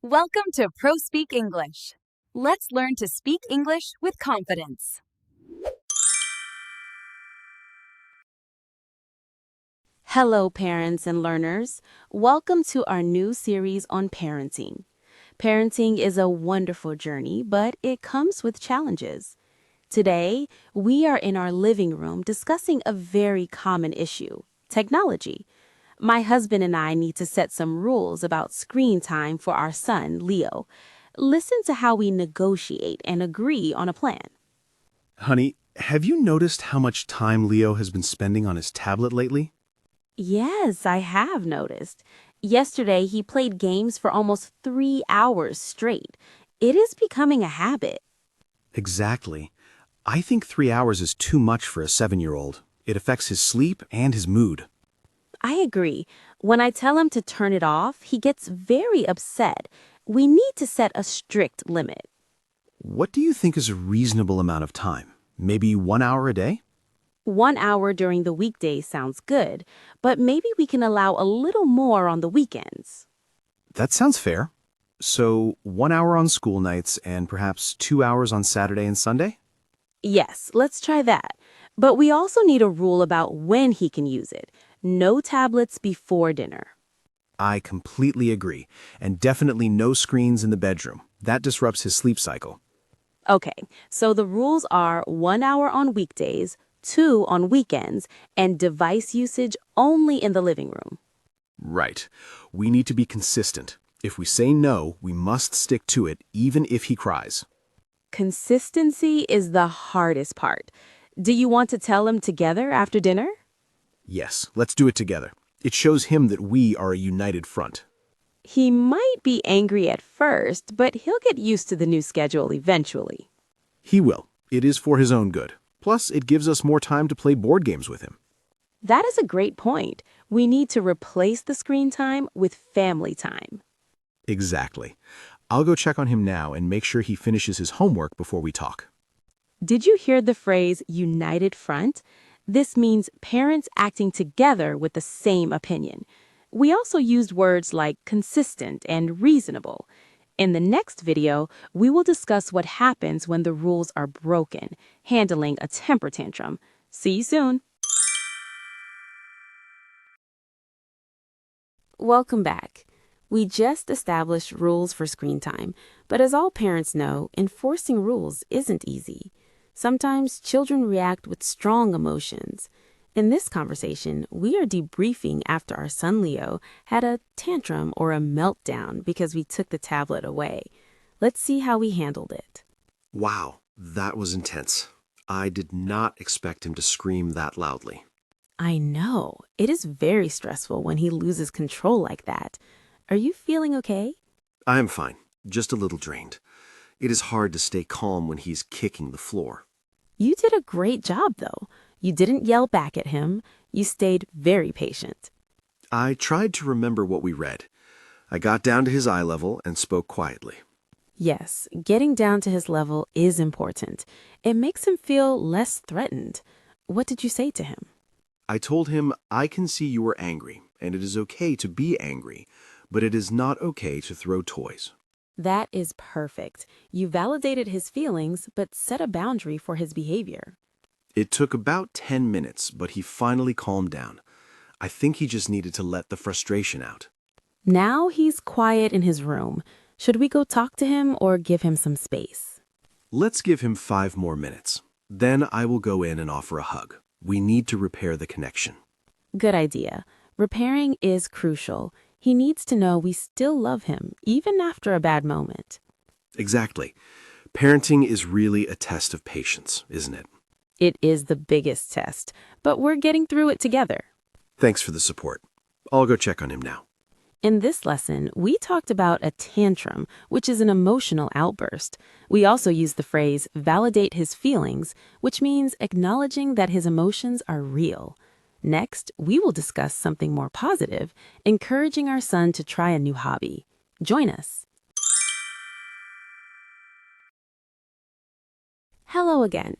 Welcome to Pro Speak English. Let's learn to speak English with confidence. Hello, parents and learners. Welcome to our new series on parenting. Parenting is a wonderful journey, but it comes with challenges. Today, we are in our living room discussing a very common issue, technology. My husband and I need to set some rules about screen time for our son, Leo. Listen to how we negotiate and agree on a plan. Honey, have you noticed how much time Leo has been spending on his tablet lately? Yes, I have noticed. Yesterday, he played games for almost 3 hours straight. It is becoming a habit. Exactly. I think 3 hours is too much for a 7-year-old. It affects his sleep and his mood. I agree. When I tell him to turn it off, he gets very upset. We need to set a strict limit. What do you think is a reasonable amount of time? Maybe 1 hour a day? 1 hour during the weekdays sounds good, but maybe we can allow a little more on the weekends. That sounds fair. So 1 hour on school nights and perhaps 2 hours on Saturday and Sunday? Yes, let's try that. But we also need a rule about when he can use it. No tablets before dinner. I completely agree. And definitely no screens in the bedroom. That disrupts his sleep cycle. Okay, so the rules are 1 hour on weekdays, 2 on weekends, and device usage only in the living room. Right. We need to be consistent. If we say no, we must stick to it, even if he cries. Consistency is the hardest part. Do you want to tell him together after dinner? Yes, let's do it together. It shows him that we are a united front. He might be angry at first, but he'll get used to the new schedule eventually. He will. It is for his own good. Plus, it gives us more time to play board games with him. That is a great point. We need to replace the screen time with family time. Exactly. I'll go check on him now and make sure he finishes his homework before we talk. Did you hear the phrase united front? This means parents acting together with the same opinion. We also used words like consistent and reasonable. In the next video, we will discuss what happens when the rules are broken, handling a temper tantrum. See you soon. Welcome back. We just established rules for screen time, but as all parents know, enforcing rules isn't easy. Sometimes children react with strong emotions. In this conversation, we are debriefing after our son Leo had a tantrum or a meltdown because we took the tablet away. Let's see how we handled it. Wow, that was intense. I did not expect him to scream that loudly. I know. It is very stressful when he loses control like that. Are you feeling okay? I am fine, just a little drained. It is hard to stay calm when he's kicking the floor. You did a great job, though. You didn't yell back at him. You stayed very patient. I tried to remember what we read. I got down to his eye level and spoke quietly. Yes, getting down to his level is important. It makes him feel less threatened. What did you say to him? I told him, I can see you are angry, and it is okay to be angry, but it is not okay to throw toys. That is perfect. You validated his feelings, but set a boundary for his behavior. It took about 10 minutes, but he finally calmed down. I think he just needed to let the frustration out. Now he's quiet in his room. Should we go talk to him or give him some space? Let's give him 5 more minutes. Then I will go in and offer a hug. We need to repair the connection. Good idea. Repairing is crucial. He needs to know we still love him, even after a bad moment. Exactly. Parenting is really a test of patience, isn't it? It is the biggest test, but we're getting through it together. Thanks for the support. I'll go check on him now. In this lesson, we talked about a tantrum, which is an emotional outburst. We also used the phrase validate his feelings, which means acknowledging that his emotions are real. Next, we will discuss something more positive, encouraging our son to try a new hobby. Join us. Hello again.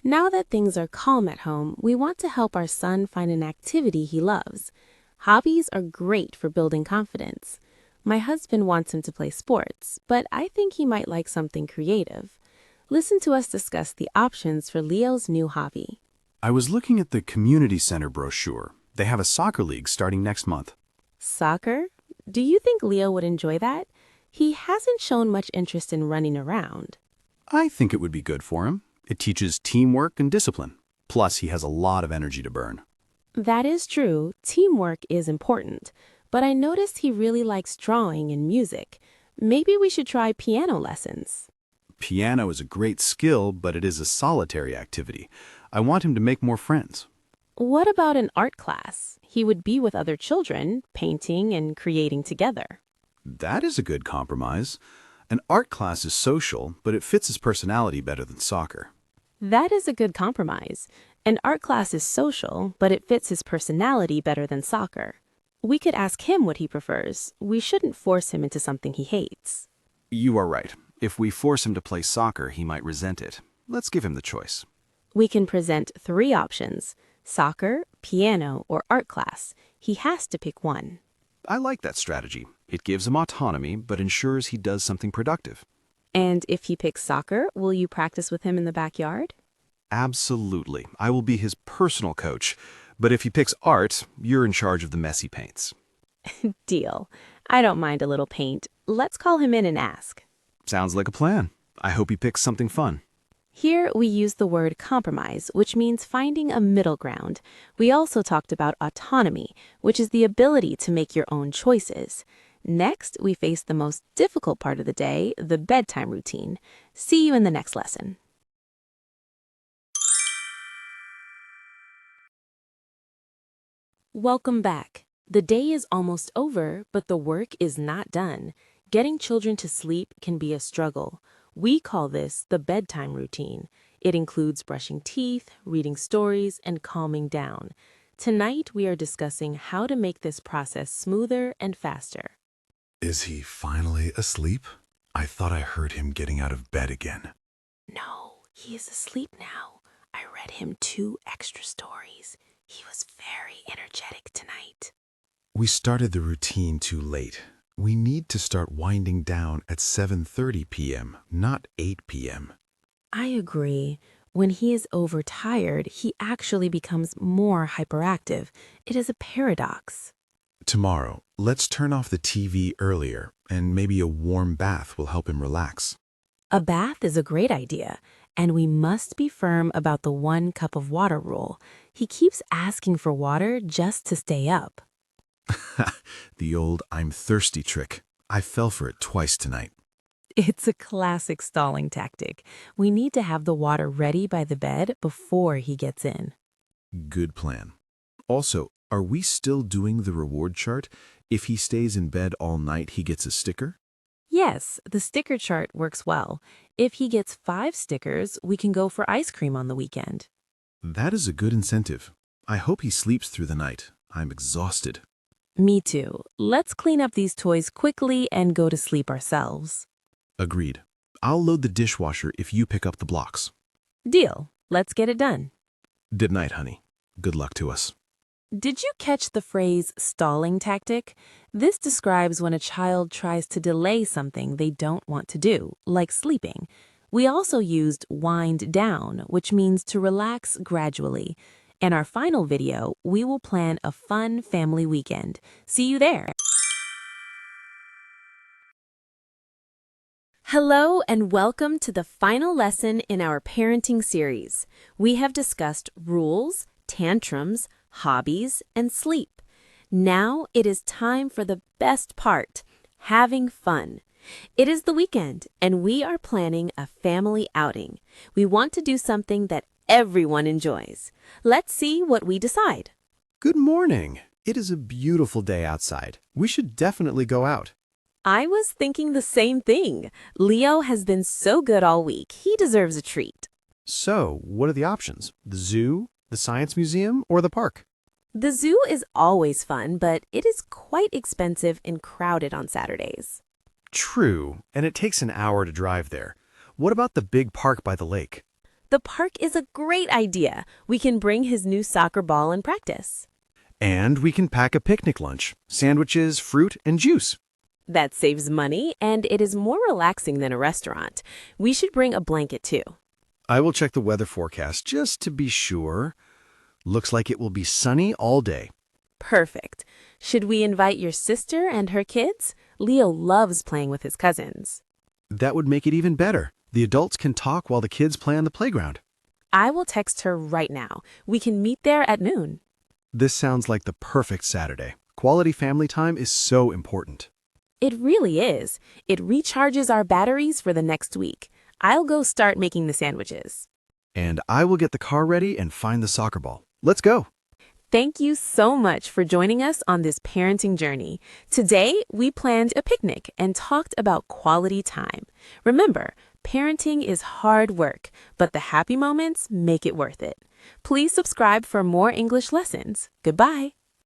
Now that things are calm at home, we want to help our son find an activity he loves. Hobbies are great for building confidence. My husband wants him to play sports, but I think he might like something creative. Listen to us discuss the options for Leo's new hobby. I was looking at the community center brochure. They have a soccer league starting next month. Soccer? Do you think Leo would enjoy that? He hasn't shown much interest in running around. I think it would be good for him. It teaches teamwork and discipline. Plus, he has a lot of energy to burn. That is true. Teamwork is important. But I noticed he really likes drawing and music. Maybe we should try piano lessons. Piano is a great skill, but it is a solitary activity. I want him to make more friends. What about an art class? He would be with other children, painting and creating together. That is a good compromise. An art class is social, but it fits his personality better than soccer. That is a good compromise. An art class is social, but it fits his personality better than soccer. We could ask him what he prefers. We shouldn't force him into something he hates. You are right. If we force him to play soccer, he might resent it. Let's give him the choice. We can present 3 options: soccer, piano, or art class. He has to pick one. I like that strategy. It gives him autonomy, but ensures he does something productive. And if he picks soccer, will you practice with him in the backyard? Absolutely. I will be his personal coach. But if he picks art, you're in charge of the messy paints. Deal. I don't mind a little paint. Let's call him in and ask. Sounds like a plan. I hope he picks something fun. Here we use the word compromise, which means finding a middle ground. We also talked about autonomy, which is the ability to make your own choices. Next, we face the most difficult part of the day, the bedtime routine. See you in the next lesson. Welcome back. The day is almost over, but the work is not done. Getting children to sleep can be a struggle. We call this the bedtime routine. It includes brushing teeth, reading stories, and calming down. Tonight, we are discussing how to make this process smoother and faster. Is he finally asleep? I thought I heard him getting out of bed again. No, he is asleep now. I read him 2 extra stories. He was very energetic tonight. We started the routine too late. We need to start winding down at 7:30 p.m., not 8 p.m. I agree. When he is overtired, he actually becomes more hyperactive. It is a paradox. Tomorrow, let's turn off the TV earlier, and maybe a warm bath will help him relax. A bath is a great idea, and we must be firm about the 1 cup of water rule. He keeps asking for water just to stay up. The old "I'm thirsty" trick. I fell for it twice tonight. It's a classic stalling tactic. We need to have the water ready by the bed before he gets in. Good plan. Also, are we still doing the reward chart? If he stays in bed all night, he gets a sticker? Yes, the sticker chart works well. If he gets 5 stickers, we can go for ice cream on the weekend. That is a good incentive. I hope he sleeps through the night. I'm exhausted. Me too. Let's clean up these toys quickly and go to sleep ourselves. Agreed. I'll load the dishwasher if you pick up the blocks. Deal. Let's get it done. Good night, honey. Good luck to us. Did you catch the phrase stalling tactic? This describes when a child tries to delay something they don't want to do, like sleeping. We also used wind down, which means to relax gradually. In our final video, we will plan a fun family weekend. See you there. Hello and welcome to the final lesson in our parenting series. We have discussed rules, tantrums, hobbies, and sleep. Now it is time for the best part, having fun. It is the weekend, and we are planning a family outing. We want to do something that everyone enjoys. Let's see what we decide. Good morning. It is a beautiful day outside. We should definitely go out. I was thinking the same thing. Leo has been so good all week. He deserves a treat. So, what are the options? The zoo, the science museum, or the park? The zoo is always fun, but it is quite expensive and crowded on Saturdays. True, and it takes an hour to drive there. What about the big park by the lake? The park is a great idea. We can bring his new soccer ball and practice. And we can pack a picnic lunch, sandwiches, fruit, and juice. That saves money, and it is more relaxing than a restaurant. We should bring a blanket too. I will check the weather forecast just to be sure. Looks like it will be sunny all day. Perfect. Should we invite your sister and her kids? Leo loves playing with his cousins. That would make it even better. The adults can talk while the kids play on the playground. I will text her right now. We can meet there at noon. This sounds like the perfect Saturday. Quality family time is so important. It really is. It recharges our batteries for the next week. I'll go start making the sandwiches. And I will get the car ready and find the soccer ball. Let's go. Thank you so much for joining us on this parenting journey. Today, we planned a picnic and talked about quality time. Remember, parenting is hard work, but the happy moments make it worth it. Please subscribe for more English lessons. Goodbye.